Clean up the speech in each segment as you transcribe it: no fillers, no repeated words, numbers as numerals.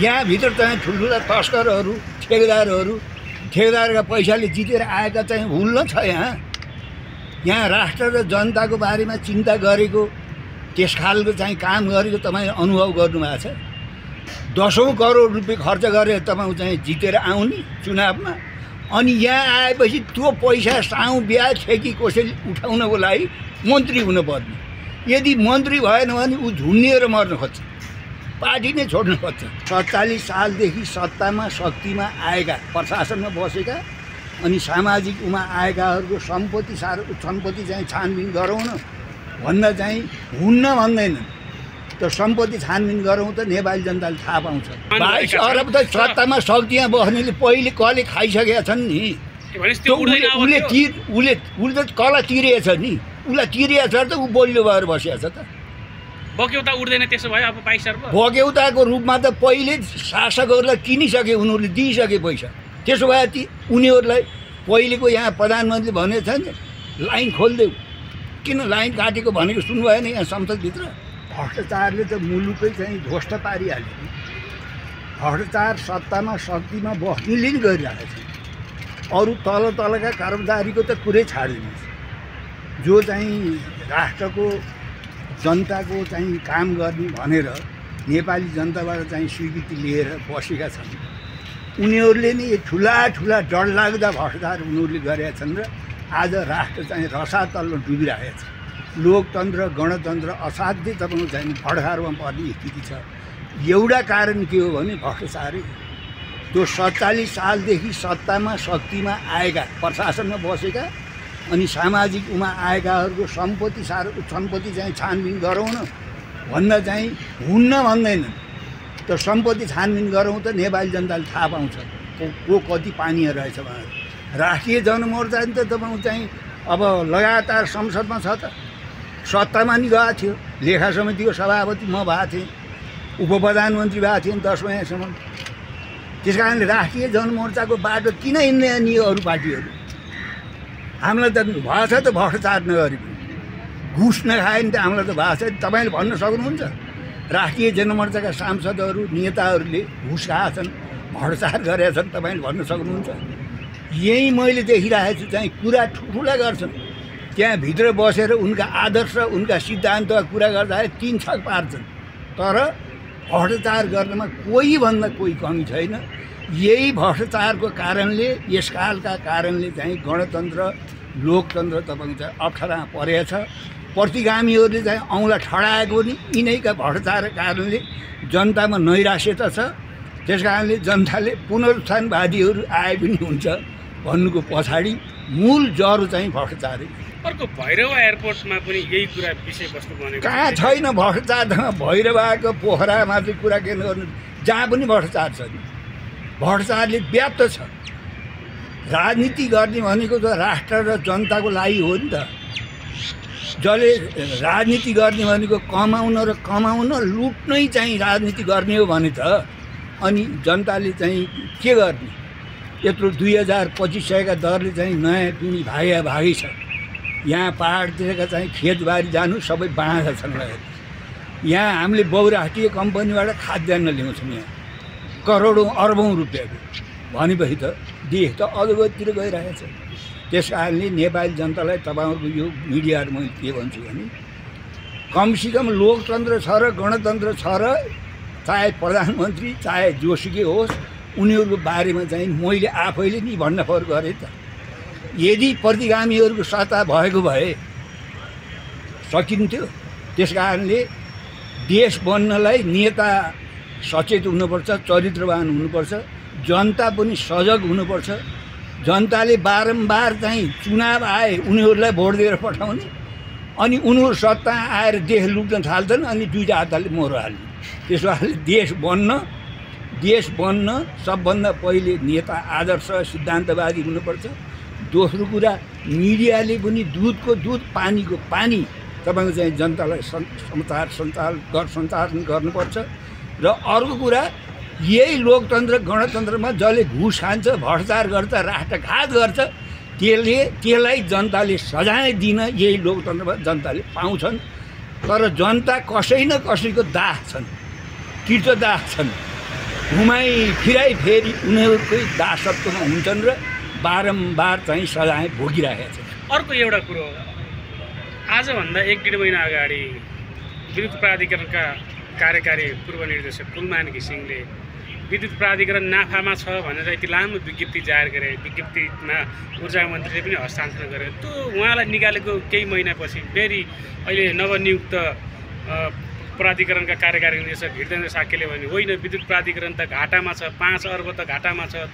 यहाँभित्र चाहिँ ठुल्ठुला तस्करहरू ठेकेदारका पैसाले जितेर आएका चाहिँ हुन्न छ। यहाँ राष्ट्र र जनताको बारेमा चिन्ता गरेको त्यस खालको चाहिँ काम गरेको तपाईँले अनुभव गर्नुभएको छ। 10औं करोड रुपियाँ खर्च गरेर तपाईँ चाहिँ जितेर आउने चुनावमा, अनि यहाँ आएपछि त्यो पैसा साउ ब्याज ठेकी कसैले उठाउनको लागि मन्त्री हुनुपर्ने। यदि मन्त्री भएन भने ऊ झुन्निएर मर्न खोज्छ, पार्टी नै छोड्न खोज्छ। 47 सालदेखि सत्तामा शक्तिमा आएका, प्रशासनमा बसेका अनि सामाजिकमा आएकाहरूको सम्पत्ति चाहिँ छानबिन गराउन भन्दा चाहिँ हुन्न भन्दैनन्। त सम्पत्ति छानबिन गरौँ त नेपाली जनताले थाहा पाउँछ। 22 अरब त सत्तामा शक्तिमा बस्नेले पहिले कले खाइसकेका छन् नि। उसले त कला तिरेछ नि, उसलाई तिरेछ त ऊ बलियो भएर बसिया छ त। बक्यौता उठ्दैन त्यसो भए अब 22 अर्ब बक्यौताको रूपमा त पहिले शासकहरूलाई किनिसके, उनीहरूले दिइसके पैसा। त्यसो भए ती उनीहरूलाई पहिलेको यहाँ प्रधानमन्त्रीले भनेछ नि लाइन खोलिदेऊ, किन लाइन काटेको भनेको सुन्नुभएन यहाँ संसदभित्र? भ्रष्टाचारले त मुलुकै चाहिँ ध्वस्त पारिहाल्यो। भ्रष्टाचार सत्तामा शक्तिमा बस्नेले नि गरिरहेको छ। अरू तलका कर्मचारीको त कुरै छाडिदिनुहोस्, जो चाहिँ राष्ट्रको जनताको चाहिँ काम गर्ने भनेर नेपाली जनताबाट चाहिँ स्वीकृति लिएर बसेका छन्, उनीहरूले नि ठुला डरलाग्दा भ्रष्टाचार उनीहरूले गरेका छन् र आज राष्ट्र चाहिँ रसातलमा डुबिरहेको छ। लोकतन्त्र गणतन्त्र असाध्यै तपाईँको चाहिँ भडहारमा पर्ने स्थिति छ। एउटा कारण के हो भने भ्रष्टाचारै। त्यो 47 सालदेखि सत्तामा शक्तिमा आएका, प्रशासनमा बसेका अनि सामाजिकमा आएकाहरूको सम्पत्ति चाहिँ छानबिन गराउन भन्दा चाहिँ हुन्न भन्दैनन्। त सम्पत्ति छानबिन गरौँ त नेपाली जनताले थाहा पाउँछ को कति पानीय रहेछ भनेर। राष्ट्रिय जनमोर्चा नि त तपाईँ चाहिँ अब लगातार संसदमा छ त, सत्तामा नि गएको थियो। लेखा समितिको सभापति म भएको थिएँ, उपप्रधानमन्त्री भएको थिएँ 10 महिनासम्म। त्यस कारणले राष्ट्रिय जनमोर्चाको बाटो किन हिँड्ने नि अरू पार्टीहरू? हामीलाई त भएको छ त भ्रष्टाचार नगरेको, घुस नखाए नि त हामीलाई त भएको छ। तपाईँले भन्न सक्नुहुन्छ राष्ट्रिय जनमोर्चाका सांसदहरू नेताहरूले घुस खाएका छन्, भ्रष्टाचार गरेका छन्, तपाईँले भन्न सक्नुहुन्छ? यही मैले देखिरहेको छु चाहिँ कुरा ठुला गर्छन्। त्यहाँ भित्र बसेर उनका आदर्श उनका सिद्धान्तका कुरा गर्दाखेरि 3 छक पार्छन्, तर भ्रष्टाचार गर्नमा कोही भन्दा कोही कमी छैन। यही भ्रष्टाचारको कारणले, यसकालका कारणले चाहिँ गणतन्त्र लोकतन्त्र तपाईँको चाहिँ अप्ठ्यारामा परेछ। प्रतिगामीहरूले चाहिँ औँला ठडाएको नि यिनैका भ्रष्टाचारका कारणले जनतामा नैराश्यता छ। त्यस कारणले जनताले पुनरुत्थानवादीहरू आए पनि हुन्छ भन्नुको पछाडि मूल जरो चाहिँ भ्रष्टाचारै। अर्को भैरव एयरपोर्टमा पनि यही कुरा विषयवस्तु बनेको कहाँ छैन भ्रष्टाचार? भैरवको पोखरामा चाहिँ कुरा के गर्नु, जहाँ पनि भ्रष्टाचार छ नि। भ्रष्टाचारले व्याप्त छ। राजनीति गर्ने भनेको त राष्ट्र र जनताको लागि हो नि त। जसले राजनीति गर्ने भनेको कमाउन लुट्नै चाहिँ राजनीति गर्ने हो भने त अनि जनताले चाहिँ के गर्ने? यत्रो 2025का दरले चाहिँ नयाँ पिँढी भागै छ। यहाँ पहाडतिरका चाहिँ खेतबारी जानु सबै बाँझा छन्। यहाँ हामीले बहुराष्ट्रिय कम्पनीबाट खाद्यान्न ल्याउँछौँ, यहाँ करोडौँ अरबौँ रुपियाँको। भनेपछि त देश त अधोगतितिर गइरहेछ। त्यस कारणले नेपाली जनतालाई तपाईँहरूको यो मिडियाहरू मैले के भन्छु भने कमसेकम लोकतन्त्र छ र गणतन्त्र छ र चाहे प्रधानमन्त्री चाहे जोसुकै होस्, उनीहरूको बारेमा चाहिँ मैले आफैले नि भन्न फर गरेँ त। यदि प्रतिगामीहरूको सत्ता भएको भए सकिन्थ्यो। त्यस कारणले देश बन्नलाई नेता सचेत हुनुपर्छ, चरित्रवान हुनुपर्छ, जनता पनि सजग हुनुपर्छ। जनताले बारम्बार चाहिँ चुनाव आए उनीहरूलाई भोट दिएर पठाउने, अनि उनीहरू सत्ता आएर देश लुट्न थाल्छन्, अनि दुईटा हातले मोहर हाल्ने। त्यसो भए देश बन्न सबभन्दा पहिले नेता आदर्श सिद्धान्तवादी हुनुपर्छ। दोस्रो कुरा मिडियाले पनि दुधको दुध पानीको पानी तपाईँको चाहिँ जनतालाई सञ्चालन गर्नुपर्छ। र अर्को कुरा यही लोकतन्त्र गणतन्त्रमा जसले घुस खान्छ, भ्रष्टाचार गर्छ, राष्ट्रघात गर्छ, त्यसलाई जनताले सजाय दिन यही लोकतन्त्रमा जनताले पाउँछन्। तर जनता कसै न कसैको दास छन्, कृतदास छन्। घुमाइ फिराइ फेरि उनीहरूकै दासत्वमा हुन्छन् र बारम्बार चाहिँ सजाय भोगिरहेका छन्। अर्को एउटा कुरो, आजभन्दा 1-1.5 महिना अगाडि विद्युत प्राधिकरणका कार्यकारी पूर्व निर्देशक कुलमान घिसिङले विद्युत प्राधिकरण नाफामा छ भनेर यति लामो विज्ञप्ति जाहेर गरे। विज्ञप्तिमा ऊर्जा मन्त्रीले पनि हस्तान्तरण गरे। त्यो उहाँलाई निकालेको केही महिनापछि फेरि अहिले नवनियुक्त प्राधिकरणका कार्यकारी निर्देशक हृदयेन्द्र साक्यले भने होइन, विद्युत प्राधिकरण त घाटामा छ, 5 अर्ब त घाटामा छ,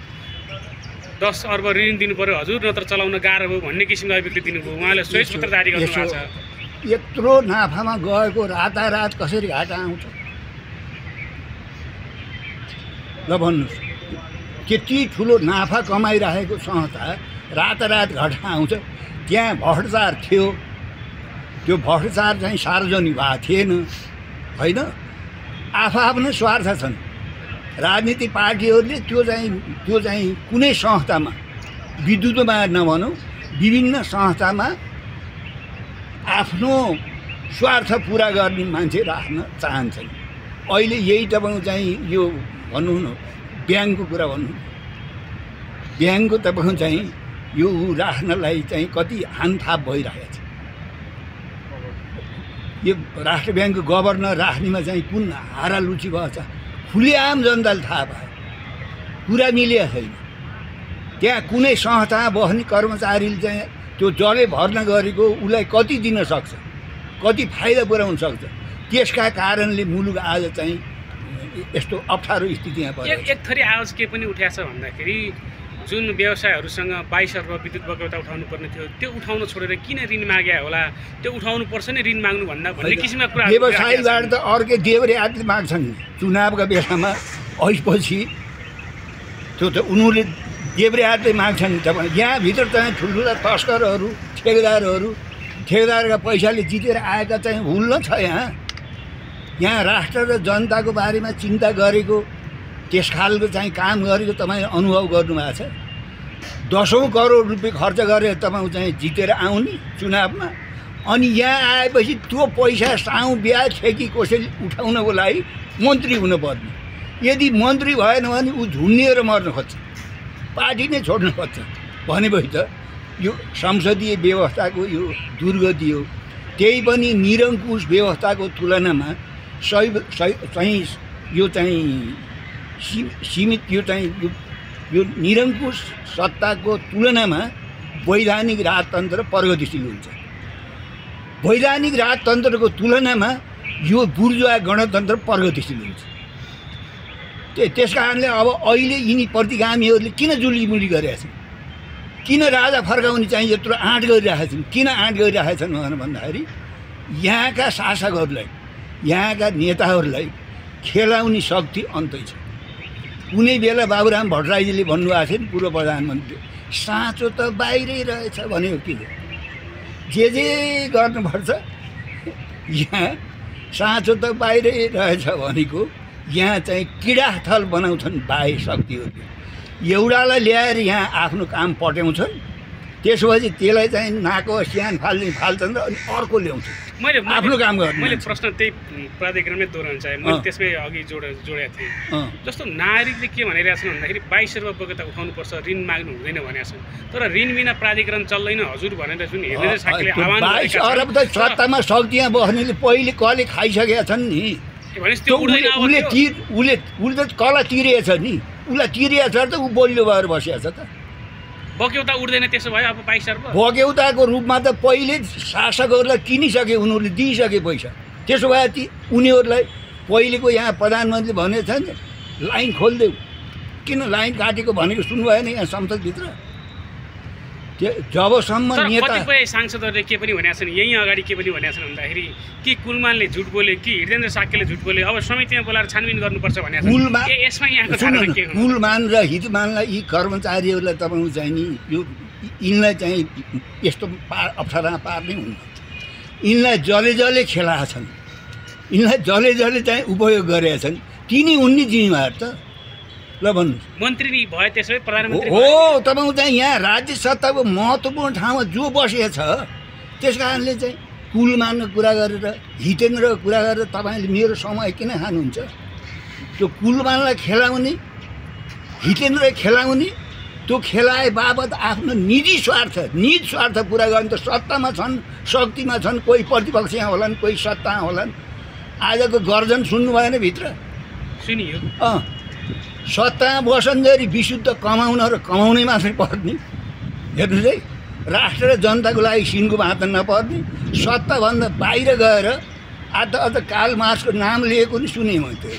10 अर्ब ऋण दिनु पर्यो, हजुर नत्र चलाउन गाह्रो भयो भन्ने किसिमको अभिव्यक्ति दिनुभयो। उहाँले श्वेतपत्र जारी गर्नुभएको छ। यत्रो नाफामा गएको रातारात कसरी घाटा आउँछ ल भन्नुहोस्? त्यति ठुलो नाफा कमाइरहेको संस्था रातारात घाटा आउँछ? त्यहाँ भ्रष्टाचार थियो, त्यो भ्रष्टाचार चाहिँ सार्वजनिक भएको थिएन होइन। आफ्नै स्वार्थ छन् राजनीतिक पार्टीहरूले। त्यो चाहिँ कुनै संस्थामा, विद्युतमा नभनौँ, विभिन्न संस्थामा आफ्नो स्वार्थ पुरा गर्ने मान्छे राख्न चाहन्छन्। अहिले यही तपाईँको चाहिँ यो भन्नु न, ब्याङ्कको कुरा भन्नु, ब्याङ्कको तपाईँको चाहिँ यो राख्नलाई चाहिँ कति हानथाप भइरहेको छ। यो राष्ट्र ब्याङ्कको गभर्नर राख्नेमा चाहिँ कुन हारालुची भएको छ खुलेआम जनताले थाहा भयो। कुरा मिलेको छैन। त्यहाँ कुनै संस्थामा बस्ने कर्मचारीले चाहिँ त्यो जसले भर्ना गरेको उसलाई कति दिन सक्छ, कति फाइदा पुर्याउन सक्छ। त्यसका कारणले मुलुक आज चाहिँ यस्तो अप्ठ्यारो स्थितिमा पर्यो। एक थरी आवाज के पनि उठाएको छ भन्दाखेरि जुन व्यवसायहरूसँग 22 अर्ब विद्युत बगौटा उठाउनु पर्ने थियो त्यो उठाउन छोडेर किन ऋण मागे होला, त्यो उठाउनु पर्छ नि ऋण माग्नु भन्दा भन्ने किसिमका कुरा। व्यवसायीबाट त अर्कै देब्रे हातले माग्छन् चुनावका बेलामा। अहिले त्यो त उनीहरूले देब्रे हातले माग्छन्। तपाईँ यहाँभित्र चाहिँ ठुल्ठुला तस्करहरू, ठेकेदारका पैसाले जितेर आएका चाहिँ हुल्न छ। यहाँ राष्ट्र र जनताको बारेमा चिन्ता गरेको, त्यस खालको चाहिँ काम गरेको तपाईँले अनुभव गर्नुभएको छ? 10औं करोड रुपियाँ खर्च गरेर तपाईँ चाहिँ जितेर आउने चुनावमा, अनि यहाँ आएपछि त्यो पैसा साउ ब्याज ठेकी कसैले उठाउनको लागि मन्त्री हुनुपर्ने। यदि मन्त्री भएन भने ऊ झुन्डिएर मर्न खोज्छ, पार्टी नै छोड्न खोज्छ भनेपछि त यो संसदीय व्यवस्थाको यो दुर्गति हो। त्यही पनि निरङ्कुश व्यवस्थाको तुलनामा चाहिँ यो चाहिँ सीमित, यो चाहिँ यो निरङ्कुश सत्ताको तुलनामा वैधानिक राजतन्त्र प्रगतिशील हुन्छ। वैधानिक राजतन्त्रको तुलनामा यो बुर्जुआ गणतन्त्र प्रगतिशील हुन्छ। त्यस कारणले अब अहिले यिनी प्रतिगामीहरूले किन जुलीमुली गरेका छन्, किन राजा फर्काउने चाहिँ यत्रो आँट गरिरहेका छन्? किन आँट गरिरहेका छन् भन्दाखेरि यहाँका शासकहरूलाई, यहाँका नेताहरूलाई खेलाउने शक्ति अन्तै छ। कुनै बेला बाबुराम भट्टराईजीले भन्नुभएको थियो नि, पूर्व प्रधानमन्त्री, साँचो त बाहिरै रहेछ भन्यो कि जे गर्नुपर्छ यहाँ साँचो त बाहिरै रहेछ भनेको यहाँ चाहिँ किडाथल बनाउँछन् बाह्य शक्तिहरूले। एउटालाई ल्याएर यहाँ आफ्नो काम पट्याउँछन्, त्यसपछि त्यसलाई चाहिँ नाको स्यान फाल्छन् र अनि अर्को ल्याउँछन् आफ्नो काम गर्ने। मैले प्रश्न त्यही प्राधिकरणमै दोहोऱ्याउन चाहेँ। मैले त्यसमै अघि जोडेको थिएँ। जस्तो नागरिकले के भनिरहेको छन् भन्दाखेरि 22 अर्ब बगैँचा उठाउनुपर्छ, ऋण माग्नु हुँदैन भनेका छन्। तर ऋण बिना प्राधिकरण चल्दैन हजुर भनेर जुन हृदयेन्द्र साक्यले आह्वान गरेका छन्। 22 अर्ब त सत्तामा शक्तिमा बस्नेले पहिले कले खाइसकेका छन् नि। भनेपछि त्यो उसले त कला तिरेछ नि, उसलाई तिरेछ त ऊ बलियो भएर बसिया छ त। बक्यौता उठ्दैन त्यसो भए अब 22 अर्ब बक्यौताको रूपमा त पहिले शासकहरूलाई किनिसके, उनीहरूले दिइसके पैसा। त्यसो भए उनीहरूलाई पहिलेको यहाँ प्रधानमन्त्रीले भनेको छ नि लाइन खोलिदेऊ, किन लाइन काटेको भनेको सुन्नु भएन यहाँ संसदभित्र? जबसम्म नेता कतिपय सांसदहरूले के पनि भनेका छन्, यहीँ अगाडि के पनि भनेका छन् भन्दाखेरि कि कुलमानले झुट बोले कि हृदयेन्द्र साक्यले झुट बोले, अब समितिमा बोलाएर छानबिन गर्नुपर्छ भनेका छन्। यसमा यहाँको धारणा के हो? कुलमान र हितमानलाई, यी कर्मचारीहरूलाई तपाईँको चाहिँ नि यो यिनलाई चाहिँ यस्तो अप्ठ्यारामा पार्ने हुन्न। यिनलाई जले खेलाएका छन्, यिनलाई जले चाहिँ उपयोग गरेका छन्। तिनी उन्नी जिम्मेवार त ल भन्नुहोस्। मन्त्री भए त्यसो भए प्रधानमन्त्री हो। तपाईँको चाहिँ यहाँ राज्य सत्ताको महत्त्वपूर्ण ठाउँमा जो बसेको छ, त्यस कारणले चाहिँ कुलमानको कुरा गरेर, हितेन्द्रको कुरा गरेर तपाईँले मेरो समय किन खानुहुन्छ? त्यो कुलमानलाई खेलाउने, हितेन्द्रलाई खेलाउने, त्यो खेलाए बाबत आफ्नो निजी स्वार्थ पुरा गर्ने। त सत्तामा छन्, शक्तिमा छन्, कोही प्रतिपक्ष यहाँ होलान्, कोही सत्ता होलान्। आजको गर्जन सुन्नु भएन भित्र सुनियो। सत्तामा बसन्जरी विशुद्ध कमाउन र कमाउनै मात्रै पर्ने। हेर्नुहोस् है, राष्ट्र र जनताको लागि सिनको भात नपर्ने, सत्ताभन्दा बाहिर गएर अझ कार्ल मार्क्सको नाम लिएको नि सुने मैले। त्यो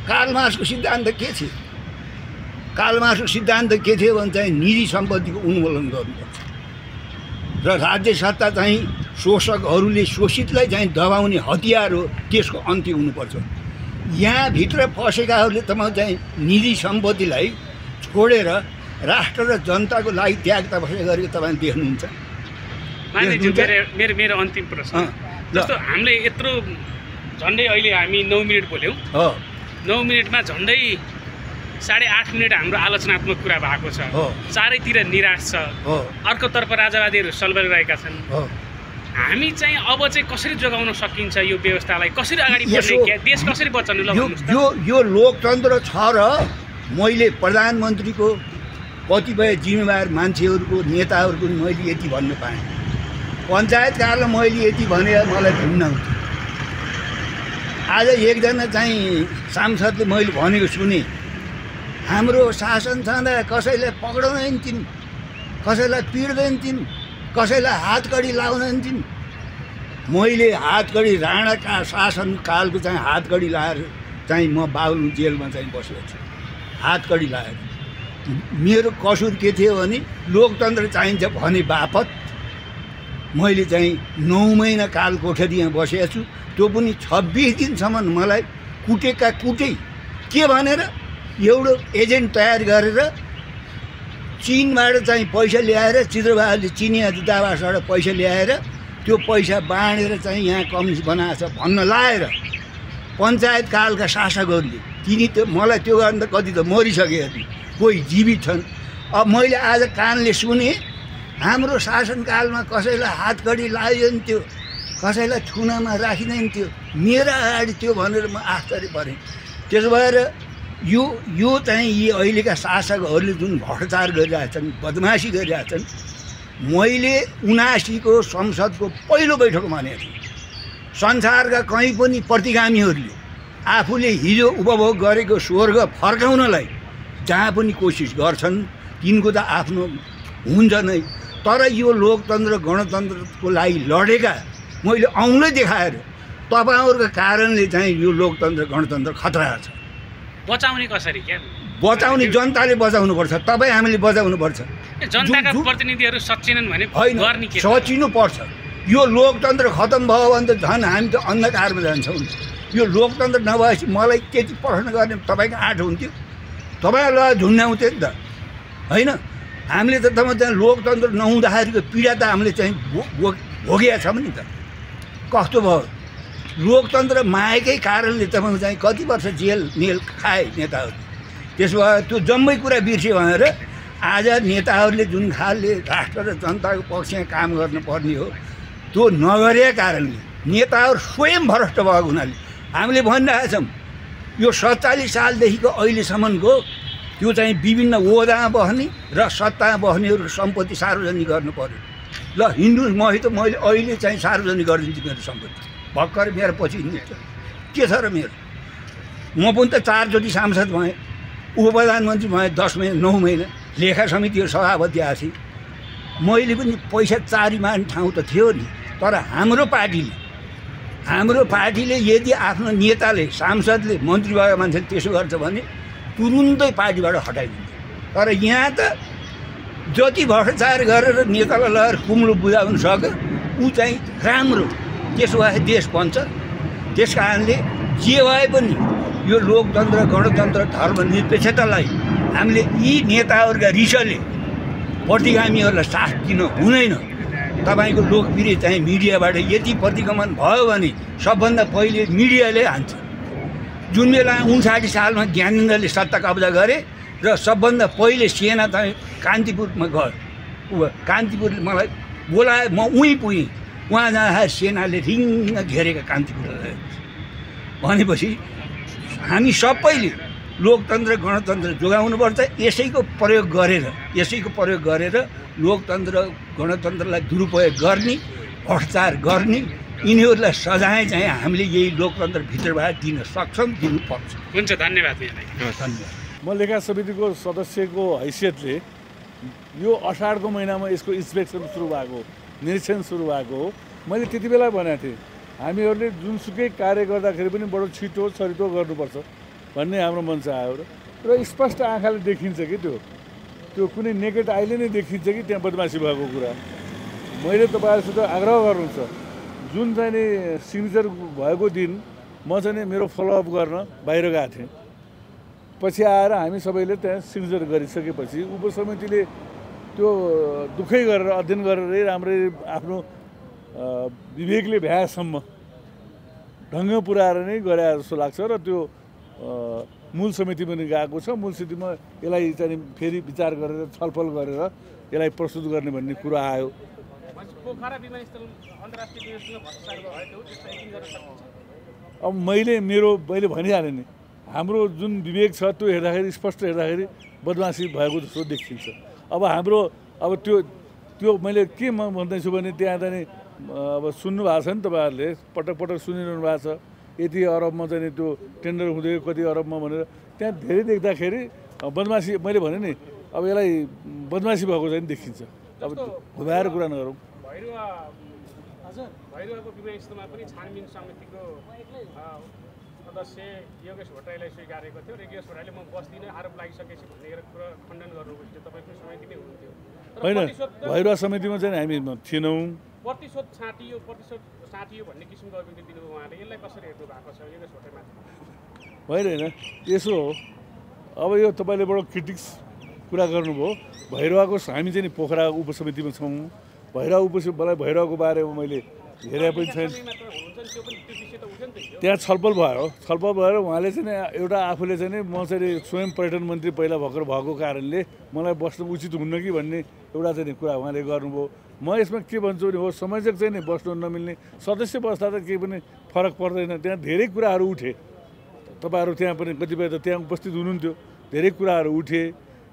कार्ल मार्क्सको सिद्धान्त के थियो? कार्ल मार्क्सको सिद्धान्त के थियो भने चाहिँ निजी सम्पत्तिको उन्मूलन गर्नुपर्छ र राज्य सत्ता चाहिँ शोषकहरूले शोषितलाई चाहिँ दबाउने हतियार हो, त्यसको अन्त्य हुनुपर्छ। यहाँभित्र फसेकाहरूले तपाईँ चाहिँ निजी सम्पत्तिलाई छोडेर राष्ट्र र जनताको लागि त्याग तपस्या गरेको तपाईँ देख्नुहुन्छ। मेरो अन्तिम प्रश्न जस्तो हामीले यत्रो झन्डै अहिले हामी 9 मिनट बोल्यौँ। 9 मिनटमा झन्डै 8.5 मिनट हाम्रो आलोचनात्मक कुरा भएको छ। चारैतिर निराश छ। अर्कोतर्फ राजावादीहरू सल्बलिरहेका छन्। हामी चाहिँ अब चाहिँ कसरी जोगाउन सकिन्छ यो व्यवस्थालाई? कसरी अगाडि बढ्ने? देश कसरी बचाउने? यो लोकतन्त्र छ र मैले प्रधानमन्त्रीको कतिपय जिम्मेवार मान्छेहरूको नेताहरूको मैले यति भन्न पाएँ। पञ्चायतकारलाई मैले यति भने मलाई ढुङ्न आउँथ्यो। आज एकजना चाहिँ सांसदले मैले भनेको सुने, हाम्रो शासन छँदा कसैलाई पक्राउँदैन थिइन्, कसैलाई पिट्दैन थिइन्, कसैलाई हातकडी लाउँदैन थिइन्। मैले हातकडी राणाका शासनकालको चाहिँ हातकडी लाएर चाहिँ म बागलुङ जेलमा चाहिँ बसेको छु। हातकडी लाएर मेरो कसुर के थियो भने लोकतन्त्र चाहिन्छ भने बापत मैले चाहिँ 9 महिना काल कोठरीमा बसेको छु। त्यो पनि 26 दिनसम्म मलाई कुटेका कुटै के भनेर एउटा एजेन्ट तयार गरेर चीनबाट चाहिँ पैसा ल्याएर, चित्रबहादुरले चिनिया दूतावासबाट पैसा ल्याएर त्यो पैसा बाँडेर चाहिँ यहाँ कम्युनिस्ट बनाएको छ भन्न लाएर पञ्चायतकालका शासकहरूले तिनी त्यो मलाई त्यो गर्न त कति त मरिसके, कोही जीवित छन्। अब मैले आज कानले सुने हाम्रो शासनकालमा कसैलाई हातकडी लगाइन्थ्यो, कसैलाई थुनामा राखिँदैन थियो। मेरो अगाडि त्यो भनेर म आश्चर्य परेँ। त्यसो भएर यो चाहिँ यी अहिलेका शासकहरूले जुन भ्रष्टाचार गरिरहेछन्, बदमासी गरिरहेछन्, मैले 79 को संसदको पहिलो बैठक भनेको थिएँ। संसारका कहीँ पनि प्रतिगामीहरूले आफूले हिजो उपभोग गरेको स्वर्ग फर्काउनलाई जहाँ पनि कोसिस गर्छन्, तिनको त आफ्नो हुन्छ नै। तर यो लोकतन्त्र गणतन्त्रको लागि लडेका मैले औँलै देखाएर तपाईँहरूको कारणले चाहिँ यो लोकतन्त्र गणतन्त्र खतरा छ। बचाउने कसरी? क्या बचाउने जनताले बचाउनुपर्छ, तपाईँ हामीले बचाउनुपर्छ। जनताका प्रतिनिधिहरू सचिनन् भने गर्ने के? सचिनु पर्छ। यो लोकतन्त्र खतम भयो भने त झन् हामी त अन्धकारमा जान्छौँ। यो लोकतन्त्र नभएपछि मलाई त्यति प्रश्न गर्ने तपाईँको आँट हुन्थ्यो, तपाईँहरूलाई झुन्ड्याउँथ्यो नि त होइन? हामीले त तपाईँ त्यहाँ लोकतन्त्र नहुँदाखेरिको पीडा त हामीले चाहिँ भोगेका छौँ नि त। कस्तो भयो? लोकतन्त्र मागेकै कारणले तपाईँ चाहिँ कति वर्ष जेल नेल खाए नेताहरू। त्यसो भए त्यो जम्मै कुरा बिर्स्यो भनेर आज नेताहरूले जुन खालले राष्ट्र र जनताको पक्षमा काम गर्नुपर्ने हो त्यो नगरेका कारणले नेताहरू स्वयं भ्रष्ट भएको हुनाले हामीले भनिरहेका छौँ यो 47 सालदेखिको अहिलेसम्मको त्यो चाहिँ विभिन्न ओहदामा बस्ने र सत्तामा बस्नेहरूको सम्पत्ति सार्वजनिक गर्नु पर्यो। ल हिँड्नु मैले अहिले चाहिँ सार्वजनिक गरिदिन्छु मेरो सम्पत्ति। भर्खर मेरो पछि के छ र मेरो? म पनि त 4 चोटि सांसद भएँ, उप प्रधानमन्त्री भएँ, 10 महिना 9 महिना लेखा समितिको सभापति आएको थिएँ। मैले पनि पैसा चारी मार्ने ठाउँ त थियो नि। तर हाम्रो पार्टीले यदि आफ्नो नेताले सांसदले मन्त्री भएको मान्छेले त्यसो गर्छ भने तुरुन्तै पार्टीबाट हटाइदिन्छ। तर यहाँ त जति भ्रष्टाचार गरेर नेतालाई लगेर कुम्लो बुझाउन सक्यो ऊ चाहिँ राम्रो, त्यसो भए देश बन्छ। त्यस कारणले जे भए पनि यो लोकतन्त्र गणतन्त्र धर्मनिरपेक्षतालाई हामीले यी नेताहरूका रिसले प्रतिगामीहरूलाई साथ दिन हुँदैन। तपाईँको लोकप्रिय चाहिँ मिडियाबाट यति प्रतिगमन भयो भने सबभन्दा पहिले मिडियाले हान्छ। जुन बेला 59 सालमा ज्ञानेन्द्रले सत्ता कब्जा गरे र सबभन्दा पहिले सेना चाहिँ कान्तिपुरमा गयो। कान्तिपुरले मलाई बोलाए, म उहीँ पुगेँ। उहाँ जाँदाखेरि सेनाले रिङ्ग घेरेका कान्तिपुरलाई भनेपछि हामी सबैले लोकतन्त्र गणतन्त्र जोगाउनुपर्छ। यसैको प्रयोग गरेर लोकतन्त्र गणतन्त्रलाई दुरुपयोग गर्ने, भ्रष्टाचार गर्ने यिनीहरूलाई सजाय चाहिँ हामीले यही लोकतन्त्रभित्रबाट दिन सक्छौँ, दिनुपर्छ। हुन्छ, धन्यवाद यहाँलाई। धन्यवाद। म लेखा समितिको सदस्यको हैसियतले यो असाढको महिनामा यसको इन्सपेक्सन सुरु भएको, निरीक्षण सुरु भएको हो। मैले त्यति बेला भनेको थिएँ हामीहरूले जुनसुकै कार्य गर्दाखेरि पनि बडो छिटो छरितो गर्नुपर्छ भन्ने हाम्रो मन आयो र स्पष्ट आँखाले देखिन्छ कि त्यो कुनै नेकेट आइले नै देखिन्छ कि त्यहाँ बदमासी भएको कुरा। मैले तपाईँहरूसित आग्रह गर्नुहुन्छ, जुन चाहिँ नि सिग्नेचर भएको दिन म चाहिँ मेरो फलोअप गर्न बाहिर गएको थिएँ। पछि आएर हामी सबैले त्यहाँ सिग्नेचर गरिसकेपछि उपसमितिले त्यो दुःखै गरेर अध्ययन गरेर राम्ररी आफ्नो विवेकले भ्याएसम्म ढङ्ग पुऱ्याएर नै गरे जस्तो लाग्छ र त्यो मूल समिति पनि गएको छ। मूल समितिमा यसलाई चाहिँ फेरि विचार गरेर छलफल गरेर यसलाई प्रस्तुत गर्ने भन्ने कुरा आयो। अब मैले भनिहालेँ नि, हाम्रो जुन विवेक छ त्यो हेर्दाखेरि स्पष्ट हेर्दाखेरि बदमासी भएको जस्तो देखिन्छ। अब त्यो मैले के भन्दैछु भने त्यहाँ चाहिँ अब सुन्नु भएको छ नि तपाईँहरूले, पटक पटक सुनिरहनु भएको छ यति अरबमा चाहिँ त्यो टेन्डर हुँदै कति अरबमा भनेर त्यहाँ धेरै देख्दाखेरि बदमासी मैले भने नि अब यसलाई बदमासी भएको चाहिँ देखिन्छ। अब घुमाएर कुरा नगरौँ। भैरवाको विवाहमा पनि छानबिन समितिको सदस्य योगेश भट्टराईलाई स्वीकारेको थियो र योगेश भट्टराईले म बस्दिनँ आरोप लागिसकेपछि भन्ने कुरा खण्डन गर्नुभयो। तपाईँको समितिमै हुनुहुन्थ्यो होइन, भैरवा समितिमा चाहिँ हामी थिएनौँ। प्रतिशोध साटियो भन्ने किसिमको अभिव्यक्ति दिनुभयो उहाँले। यसलाई कसरी हेर्नु भएको छ योगेश भट्टराईमाथि? होइन, यसो हो, अब यो तपाईँले बडो क्रिटिक्स कुरा गर्नुभयो। भैरवाको हामी चाहिँ पोखरा उपसमितिमा छौँ। मलाई भैरवाको बारेमा मैले हेरे पनि छैन। त्यहाँ छलफल भएर उहाँले चाहिँ एउटा आफूले चाहिँ म चाहिँ स्वयं पर्यटन मन्त्री पहिला भर्खर भएको कारणले मलाई बस्नु उचित हुन्न कि भन्ने एउटा चाहिँ कुरा उहाँले गर्नुभयो। म यसमा के भन्छु भने हो, संयोजक चाहिँ नि बस्नु नमिल्ने, सदस्य बस्दा त केही पनि फरक पर्दैन। त्यहाँ धेरै कुराहरू उठे, तपाईँहरू त्यहाँ पनि कतिपय त त्यहाँ उपस्थित हुनुहुन्थ्यो, धेरै कुराहरू उठे।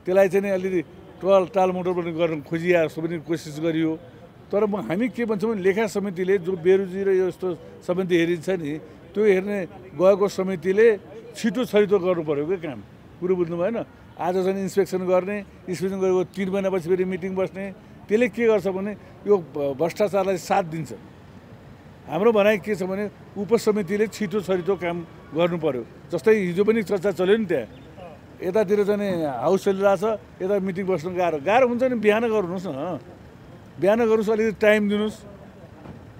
त्यसलाई चाहिँ नि अलिअलि टालमोटल पनि गर्न खोजिया जस्तो पनि कोसिस गरियो। तर हामी के भन्छौँ भने लेखा समितिले जो बेरुजी र यस्तो समिति हेरिन्छ नि, त्यो हेर्ने गएको समितिले छिटो छरितो गर्नु पऱ्यो क्या काम। कुरो बुझ्नु भएन? आज चाहिँ इन्सपेक्सन गरेको 3 महिनापछि फेरि मिटिङ बस्ने, त्यसले के गर्छ भने यो भ्रष्टाचारलाई साथ दिन्छ। हाम्रो भनाइ के छ भने उपसमितिले छिटो छरितो काम गर्नु पऱ्यो। जस्तै हिजो पनि चर्चा चल्यो नि, त्यहाँ यतातिर चाहिँ हाउस चलिरहेछ, यता मिटिङ बस्नु गाह्रो हुन्छ नि। बिहान गर्नुहोस् न, बिहान गर्नुहोस्, अलिकति टाइम दिनुहोस्।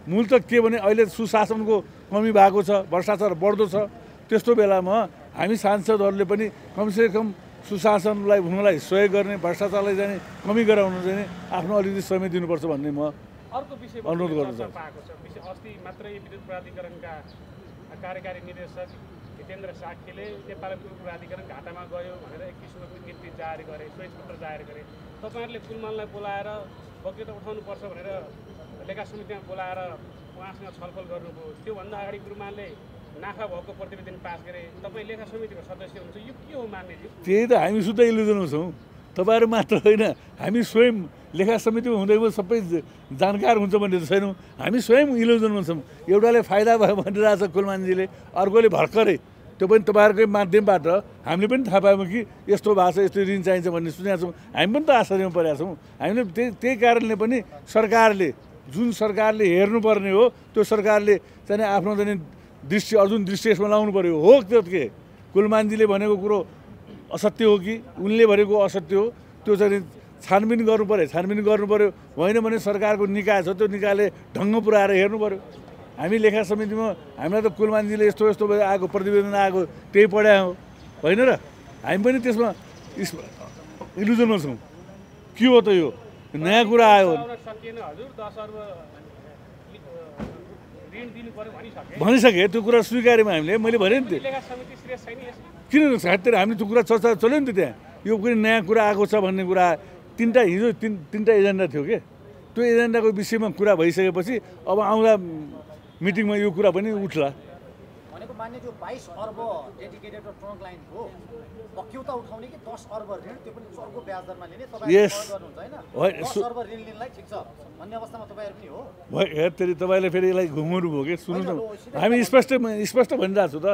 मूल त के भने अहिले सुशासनको कमी भएको छ, भ्रष्टाचार बढ्दो छ। त्यस्तो बेलामा हामी सांसदहरूले पनि कमसेकम सुशासनलाई हुनलाई सहयोग गर्ने, भ्रष्टाचारलाई चाहिँ कमी गराउनु चाहिँ आफ्नो अलिकति समय दिनुपर्छ भन्ने म अर्को विषय अनुरोध गर्न चाहन्छु। अस्ति मात्रै विद्युत प्राधिकरणका कार्यकारी निर्देशक हितेन्द्र साक्यले नेपाल विद्युत प्राधिकरण घाटामा गयो भनेर एक किसिमको विज्ञप्ति जारी गरे, श्वेतपत्र जारी गरे। तपाईँहरूले कुलमानलाई बोलाएर वक्तव्य उठाउनुपर्छ भनेर लेखा समितिमा बोलाएर उहाँसँग छलफल गर्नुभयो। त्योभन्दा अगाडि कुलमानले नाफा भएको प्रतिवेदन पास गरे। तपाईँ लेखा समितिको सदस्य हुनुहुन्छ, यो के हो मान्यज्यू? त्यही त हामी सुत्दै इल्युजनमा छौँ। तपाईँहरू मात्र होइन, हामी स्वयं लेखा समितिमा हुँदैमा सबै जानकार हुन्छ भन्ने त छैनौँ। हामी स्वयं इल्युजनमा छौँ। एउटाले फाइदा भयो भनिरहेछ कुलमानजीले, अर्कोले भर्खरै, त्यो पनि तपाईँहरूकै माध्यमबाट हामीले पनि थाहा पायौँ कि यस्तो भएको छ, यस्तो ऋण चाहिन्छ भन्ने सुनेका छौँ। हामी पनि त आश्चर्यमा परेका छौँ। हामीले त्यही कारणले पनि जुन सरकारले हेर्नुपर्ने हो त्यो सरकारले चाहिँ आफ्नो चाहिँ दृष्टि यसमा लाउनु पऱ्यो। हो त्यो के कुलमानजीले भनेको कुरो असत्य हो कि उनले भनेको असत्य हो, त्यो चाहिँ छानबिन गर्नु पऱ्यो। होइन भने सरकारको निकाय छ, त्यो निकायले ढङ्ग पुऱ्याएर हेर्नु पऱ्यो। हामी लेखा समितिमा हामीलाई त कुलमानजीले यस्तो आएको प्रतिवेदन आएको त्यही पढाए हो, होइन र? हामी पनि त्यसमा इल्युजनमा छौँ। के हो त यो नयाँ कुरा आयो भनिसके, त्यो कुरा स्वीकार्यौँ हामीले। मैले भने नि किन सायद हामीले त्यो कुरा चर्चा चल्यो नि त। त्यहाँ यो कुनै नयाँ कुरा आएको छ भन्ने कुरा हिजो तिनवटा एजेन्डा थियो के, त्यो एजेन्डाको विषयमा कुरा भइसकेपछि अब आउँदा मिटिङमा यो कुरा पनि उठ्ला। मान्यज्यू 22 अर्ब डेडिकेटेड र ट्रङ्क लाइनको पक्यौता उठाउने कि 10 अर्ब ऋण त्यो पनि चर्को ब्याज दरमा लिने तपाईहरु गर्नुहुन्छ हैन 10 अर्ब ऋण लिनलाई ठिक छ भन्ने अवस्थामा तपाईहरु पनि हो हेर्दै तपाईँले फेरि यसलाई घुमाउनु भयो कि सुन्नुहोस् न हामी स्पष्ट भनिरहेको छु त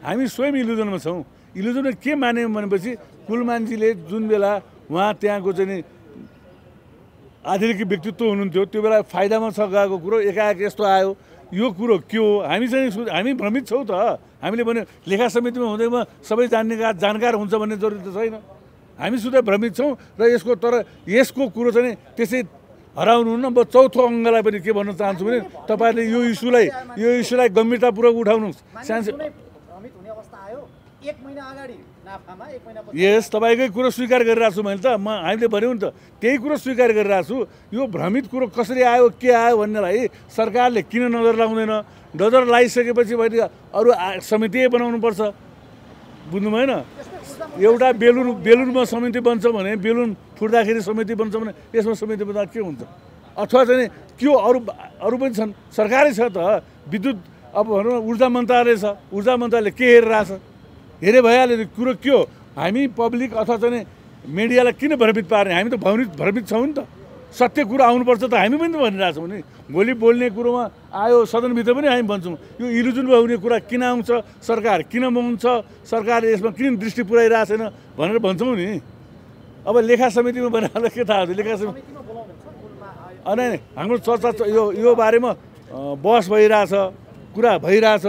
हामी स्वयं इल्युजनमा छौँ इल्युजनमा के मान्यौँ भनेपछि कुलमानजीले जुन बेला उहाँ त्यहाँको चाहिँ आधिकारिक व्यक्तित्व हुनुहुन्थ्यो त्यो बेला फाइदामा छ गएको कुरो एकाएक यस्तो आयो यो कुरो के हो हामी चाहिँ हामी भ्रमित छौँ त हामीले भने लेखा समितिमा हुँदैमा सबै जानकार हुन्छ भन्ने जरुरी त छैन हामी सुधा भ्रमित छौँ र यसको कुरो चाहिँ त्यसै हराउनु न म चौथो अङ्गलाई पनि के भन्न चाहन्छु भने तपाईँहरूले यो इस्युलाई गम्भीरतापूर्वक उठाउनुहोस् भ्रमित हुने अवस्था आयो 1 महिना अगाडि नाफामा 1 महिना यस तपाईँकै कुरो स्वीकार गरिरहेको छु मैले त हामीले भन्यौँ नि त त्यही कुरो स्वीकार गरिरहेको छु यो भ्रमित कुरो कसरी आयो के आयो भन्नेलाई सरकारले किन नजर लाउँदैन नजर लगाइसकेपछि भने अरू समिति बनाउनुपर्छ बुझ्नु भएन एउटा बेलुनमा समिति बन्छ भने बेलुन फुट्दाखेरि समिति बन्छ भने यसमा समिति बन्दा के हुन्छ अथवा चाहिँ के अरू पनि छन् सरकारै छ त विद्युत अब भनौँ न ऊर्जा मन्त्रालय छ ऊर्जा मन्त्रालयले के हेरिरहेछ हेरे भइहाल्यो कुरो के हो हामी पब्लिक अथवा चाहिँ मिडियालाई किन भ्रमित पार्ने हामी त भ्रमित छौँ नि त सत्य कुरो आउनुपर्छ त हामी पनि त भनिरहेछौँ नि भोलि बोल्ने कुरोमा आयो सदनभित्र पनि हामी भन्छौँ यो इल्युजन हुने कुरा किन आउँछ सरकार किन हुन्छ सरकारले यसमा किन दृष्टि पुऱ्याइरहेको छैन भनेर भन्छौँ नि अब लेखा समितिमा बनाएर के थाहा हुन्छ लेखा समितिमा अनि हाम्रो चर्चा यो बारेमा बहस भइरहेछ कुरा भइरहेछ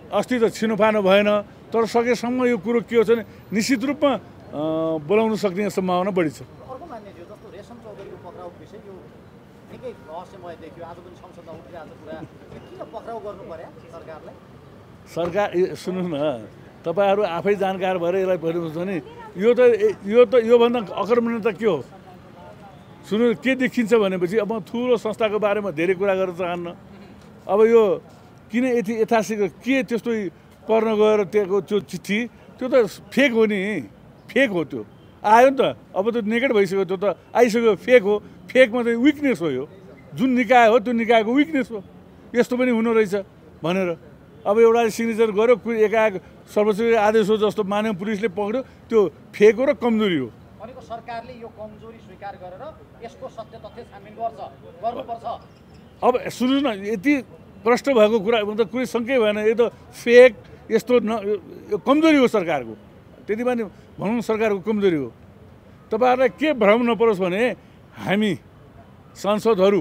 अस्ति त छिनोफानो भएन तर सकेसम्म यो कुरो के हो भने निश्चित रूपमा बोलाउन सक्ने सम्भावना बढी छ अर्को मान्यज्यू जस्तो रेशम चौधरीको पक्राउ विषय यो निकै रहस्यमय देखियो आज पनि संसदमा उठिरहेको कुरा किन पक्राउ गर्नु पर्यो सरकारलाई सरकार सुन्नुहोस् न तपाईँहरू आफै जानकार भएर यसलाई भन्नुहुन्छ भने यो त योभन्दा आक्रमण त के हो सुन्नु के देखिन्छ भनेपछि अब म ठुलो संस्थाको बारेमा धेरै कुरा गर्न चाहन्न अब यो किन ऐतिहासिक के त्यस्तो पर्न गएर त्यो चिठी त्यो त फेक हो नि फेक हो त्यो आयो नि त अब त नेकेड भइसक्यो त्यो त आइसक्यो फेक हो फेकमा चाहिँ विकनेस हो यो जुन निकाय हो त्यो निकायको विकनेस हो यस्तो पनि हुनु रहेछ भनेर अब एउटा सिग्नेचर गर्यो एकाएक सर्वोच्च आदेश हो जस्तो मान्य पुलिसले पक्रियो त्यो फेक हो र कमजोरी हो भनेको सरकारले यो कमजोरी स्वीकार गरेर यसको सत्य तथ्य छानबिन गर्नुपर्छ अब सुन्नुहोस् न यति प्रष्ट भएको कुरा मतलब कुनै शङ्कै भएन यो त फेक यस्तो यो कमजोरी हो सरकारको त्यति पनि भनौँ सरकारको कमजोरी हो तपाईँहरूलाई के भ्रम नपरोस् भने हामी सांसदहरू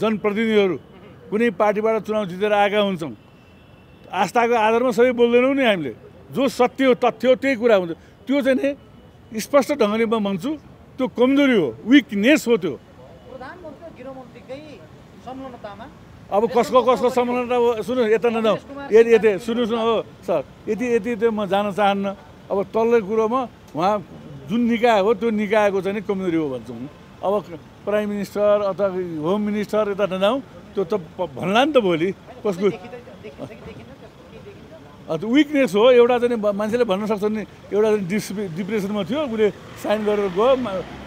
जनप्रतिनिधिहरू कुनै पार्टीबाट चुनाव जितेर आएका हुन्छौँ आस्थाको आधारमा सबै बोल्दैनौँ नि हामीले जो सत्य हो तथ्य हो त्यही कुरा हुन्छ त्यो चाहिँ नि स्पष्ट ढङ्गले म भन्छु त्यो कमजोरी हो विकनेस हो त्यो प्रधानमन्त्री गृहमन्त्रीकै संलग्नतामा अब कसको संलग्नता हो सुन्नु यता नजाउँ यति सुन्नुहोस् न हो सर यति त म जान चाहन्न अब तल्लो कुरोमा उहाँ जुन निकाय हो त्यो निकायको चाहिँ नि कमजोरी हो भन्छौँ अब प्राइम मिनिस्टर अथवा होम मिनिस्टर यता नजाउँ त्यो त भन्ला नि त भोलि कसको विकनेस हो एउटा चाहिँ मान्छेले भन्न सक्छ नि एउटा चाहिँ डिप्रेसनमा थियो उसले साइन गरेर गयो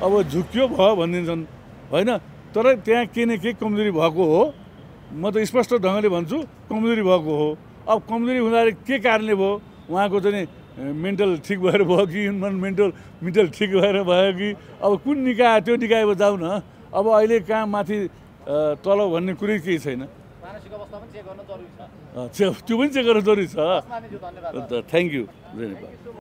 अब झुक्यो भयो भनिदिन्छन् होइन तर त्यहाँ केही न केही कमजोरी भएको हो म त स्पष्ट ढङ्गले भन्छु कमजोरी भएको हो अब कमजोरी हुँदाखेरि के कारणले भयो उहाँको चाहिँ मेन्टल ठिक भएर भयो कि मेन्टल ठिक भएर भयो कि अब कुन निकाय त्यो निकायमा जाउँ न अब अहिले कहाँ माथि तल भन्ने कुरै केही छैन त्यो पनि चेक गर्न जरुरी छ थ्याङ्क यू धन्यवाद